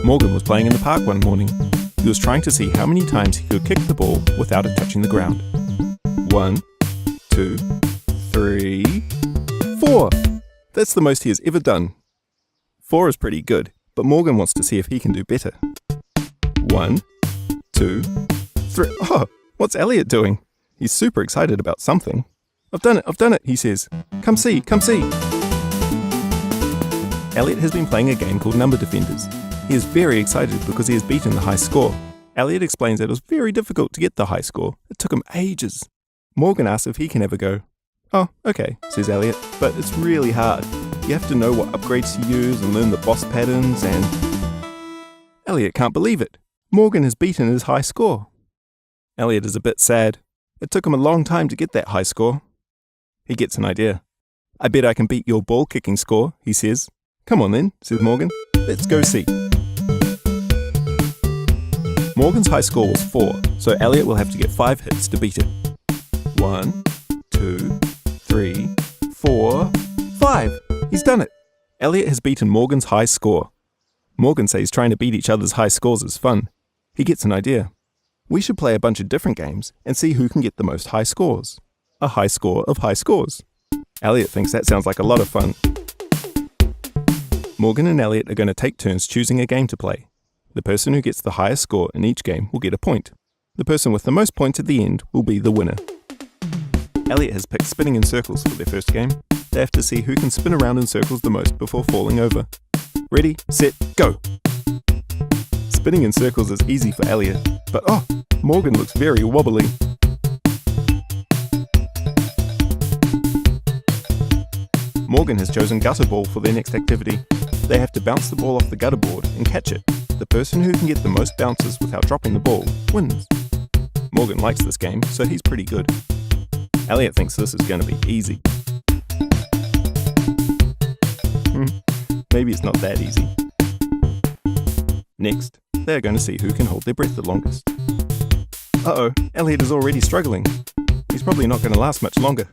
Morgan was playing in the park one morning. He was trying to see how many times he could kick the ball without it touching the ground. 1, 2, 3, 4. That's the most he has ever done. 4 is pretty good, but Morgan wants to see if he can do better. 1, 2, 3. Oh, what's Elliot doing? He's super excited about something. I've done it, he says. Come see. Elliot has been playing a game called Number Defenders. He is very excited because he has beaten the high score. Elliot explains that it was very difficult to get the high score. It took him ages. Morgan asks if he can ever go. Oh, okay, says Elliot, but it's really hard. You have to know what upgrades to use and learn the boss patterns and... Elliot can't believe it. Morgan has beaten his high score. Elliot is a bit sad. It took him a long time to get that high score. He gets an idea. I bet I can beat your ball kicking score, he says. Come on then, says Morgan. Let's go see. Morgan's high score was 4, so Elliot will have to get 5 hits to beat it. 1, 2, 3, 4, 5. He's done it. Elliot has beaten Morgan's high score. Morgan says trying to beat each other's high scores is fun. He gets an idea. We should play a bunch of different games and see who can get the most high scores. A high score of high scores. Elliot thinks that sounds like a lot of fun. Morgan and Elliot are going to take turns choosing a game to play. The person who gets the highest score in each game will get a point. The person with the most points at the end will be the winner. Elliot has picked spinning in circles for their first game. They have to see who can spin around in circles the most before falling over. Ready, set, go! Spinning in circles is easy for Elliot, but Morgan looks very wobbly. Morgan has chosen gutter ball for their next activity. They have to bounce the ball off the gutter board and catch it. The person who can get the most bounces without dropping the ball wins. Morgan likes this game, so he's pretty good. Elliot thinks this is going to be easy. Maybe it's not that easy. Next, they are going to see who can hold their breath the longest. Elliot is already struggling. He's probably not going to last much longer.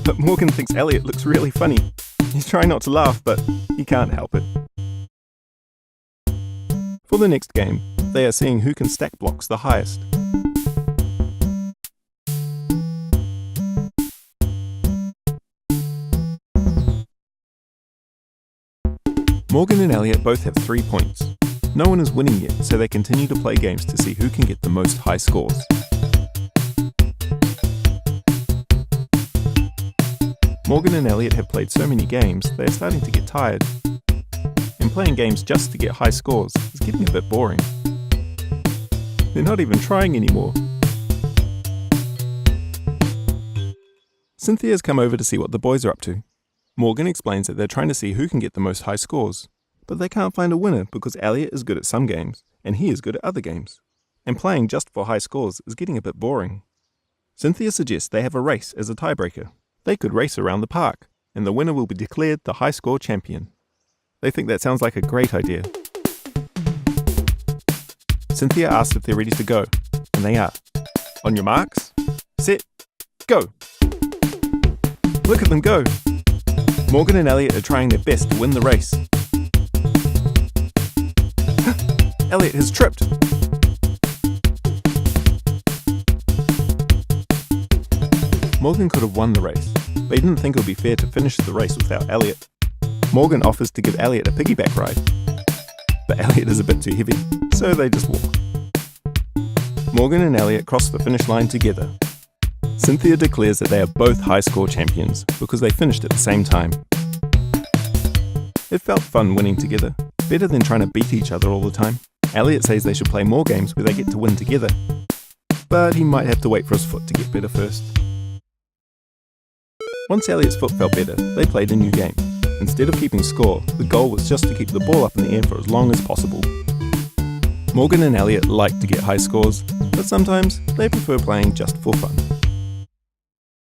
But Morgan thinks Elliot looks really funny. He's trying not to laugh, but he can't help it. For the next game, they are seeing who can stack blocks the highest. Morgan and Elliot both have 3 points. No one is winning yet, so they continue to play games to see who can get the most high scores. Morgan and Elliot have played so many games, they are starting to get tired. And playing games just to get high scores is getting a bit boring. They're not even trying anymore. Synthia has come over to see what the boys are up to. Morgan explains that they're trying to see who can get the most high scores, but they can't find a winner because Elliot is good at some games, and he is good at other games. And playing just for high scores is getting a bit boring. Synthia suggests they have a race as a tiebreaker. They could race around the park, and the winner will be declared the high score champion. They think that sounds like a great idea. Synthia asks if they're ready to go, and they are. On your marks, set, go! Look at them go! Morgan and Elliot are trying their best to win the race. Elliot has tripped! Morgan could have won the race, but he didn't think it would be fair to finish the race without Elliot. Morgan offers to give Elliot a piggyback ride, but Elliot is a bit too heavy, so they just walk. Morgan and Elliot cross the finish line together. Synthia declares that they are both high score champions because they finished at the same time. It felt fun winning together, better than trying to beat each other all the time. Elliot says they should play more games where they get to win together, but he might have to wait for his foot to get better first. Once Elliot's foot felt better, they played a new game. Instead of keeping score, the goal was just to keep the ball up in the air for as long as possible. Morgan and Elliot like to get high scores, but sometimes they prefer playing just for fun.